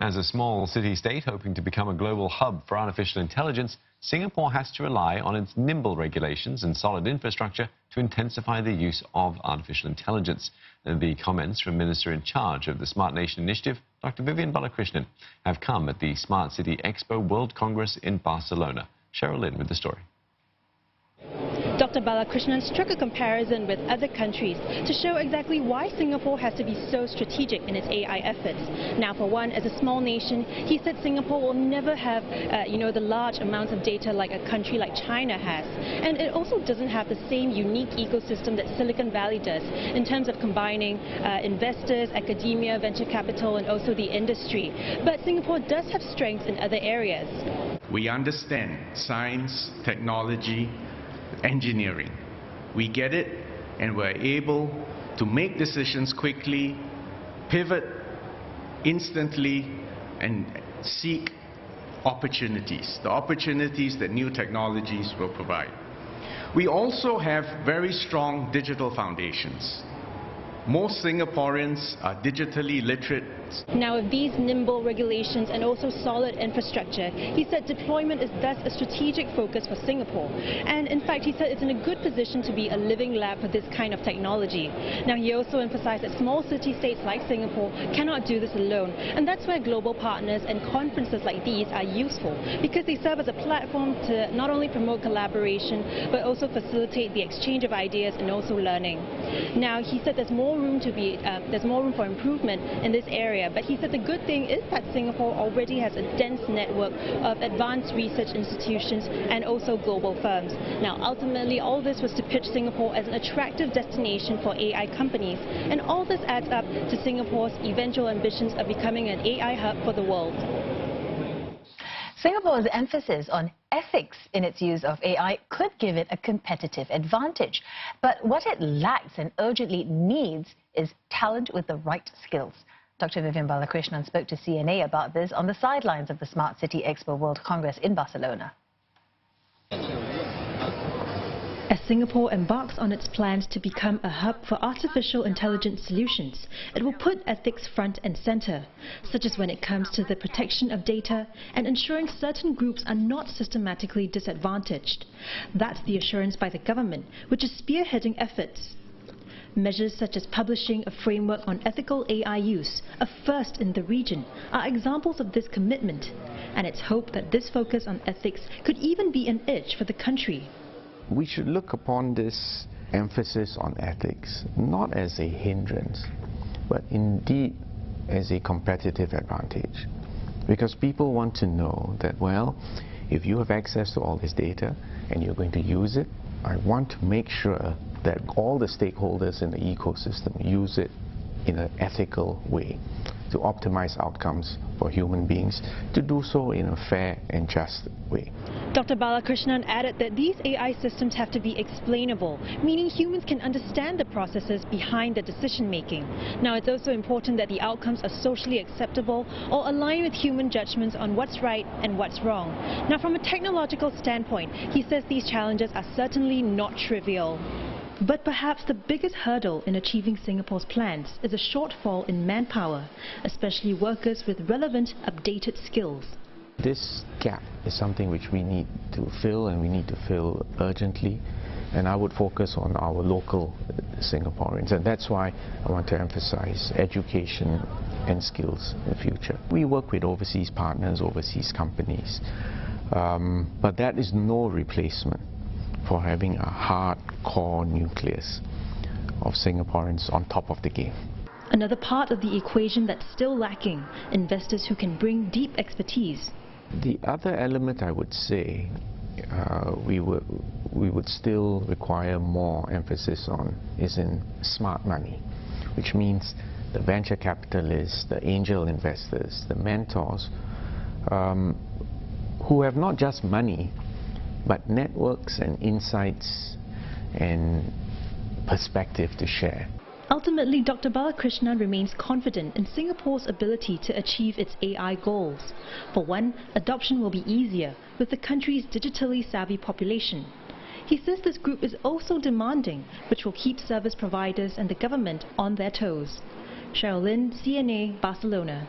As a small city-state hoping to become a global hub for artificial intelligence, Singapore has to rely on its nimble regulations and solid infrastructure to intensify the use of artificial intelligence. The comments from Minister in charge of the Smart Nation Initiative, Dr. Vivian Balakrishnan, have come at the Smart City Expo World Congress in Barcelona. Cheryl Lin with the story. Dr. Balakrishnan struck a comparison with other countries to show exactly why Singapore has to be so strategic in its AI efforts. Now, for one, as a small nation, he said Singapore will never have, the large amounts of data like a country like China has. And it also doesn't have the same unique ecosystem that Silicon Valley does in terms of combining investors, academia, venture capital, and also the industry. But Singapore does have strengths in other areas. We understand science, technology, engineering. We get it, and we're able to make decisions quickly, pivot instantly, and seek opportunities, the opportunities that new technologies will provide. We also have very strong digital foundations. Most Singaporeans are digitally literate. Now, with these nimble regulations and also solid infrastructure, he said deployment is thus a strategic focus for Singapore. And in fact, he said it's in a good position to be a living lab for this kind of technology. Now, he also emphasized that small city-states like Singapore cannot do this alone. And that's where global partners and conferences like these are useful, because they serve as a platform to not only promote collaboration, but also facilitate the exchange of ideas and also learning. Now, he said there's more room for improvement in this area. But he said the good thing is that Singapore already has a dense network of advanced research institutions and also global firms. Now, ultimately, all this was to pitch Singapore as an attractive destination for AI companies. And all this adds up to Singapore's eventual ambitions of becoming an AI hub for the world. Singapore's emphasis on ethics in its use of AI could give it a competitive advantage. But what it lacks and urgently needs is talent with the right skills. Dr. Vivian Balakrishnan spoke to CNA about this on the sidelines of the Smart City Expo World Congress in Barcelona. As Singapore embarks on its plans to become a hub for artificial intelligence solutions, it will put ethics front and center, such as when it comes to the protection of data and ensuring certain groups are not systematically disadvantaged. That's the assurance by the government, which is spearheading efforts. Measures such as publishing a framework on ethical AI use, a first in the region, are examples of this commitment. And it's hoped that this focus on ethics could even be an edge for the country. We should look upon this emphasis on ethics not as a hindrance, but indeed as a competitive advantage. Because people want to know that, well, if you have access to all this data and you're going to use it, I want to make sure that all the stakeholders in the ecosystem use it in an ethical way to optimize outcomes for human beings, to do so in a fair and just way. Dr. Balakrishnan added that these AI systems have to be explainable, meaning humans can understand the processes behind the decision-making. Now, it's also important that the outcomes are socially acceptable or align with human judgments on what's right and what's wrong. Now, from a technological standpoint, he says these challenges are certainly not trivial. But perhaps the biggest hurdle in achieving Singapore's plans is a shortfall in manpower, especially workers with relevant, updated skills. This gap is something which we need to fill, and we need to fill urgently. And I would focus on our local Singaporeans, and that's why I want to emphasize education and skills in the future. We work with overseas partners, overseas companies, but that is no replacement for having a hardcore nucleus of Singaporeans on top of the game. Another part of the equation that's still lacking, investors who can bring deep expertise. The other element I would say we would still require more emphasis on is in smart money, which means the venture capitalists, the angel investors, the mentors, who have not just money, but networks and insights and perspective to share. Ultimately, Dr. Balakrishnan remains confident in Singapore's ability to achieve its AI goals. For one, adoption will be easier with the country's digitally savvy population. He says this group is also demanding, which will keep service providers and the government on their toes. Cheryl Lin, CNA, Barcelona.